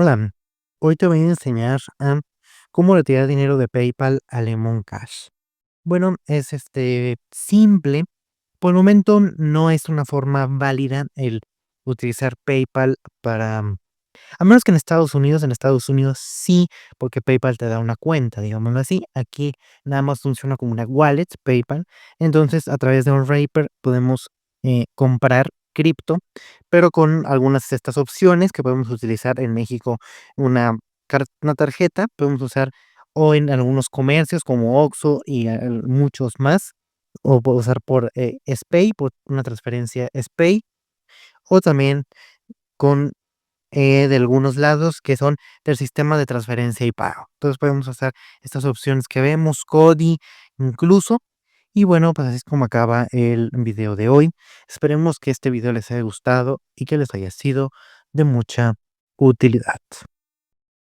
Hola, hoy te voy a enseñar a cómo retirar dinero de PayPal a Lemon Cash. Bueno, es simple. Por el momento no es una forma válida el utilizar PayPal para, a menos que en Estados Unidos sí, porque PayPal te da una cuenta, digámoslo así. Aquí nada más funciona como una wallet, PayPal. Entonces, a través de un Wrapper podemos comprar cripto, pero con algunas de estas opciones que podemos utilizar en México, una tarjeta, podemos usar o en algunos comercios como Oxxo y muchos más, o puedo usar por SPAY, por una transferencia SPAY, o también con de algunos lados que son del sistema de transferencia y pago. Entonces podemos usar estas opciones que vemos, CODI, incluso. Y bueno, pues así es como acaba el video de hoy. Esperemos que este video les haya gustado y que les haya sido de mucha utilidad.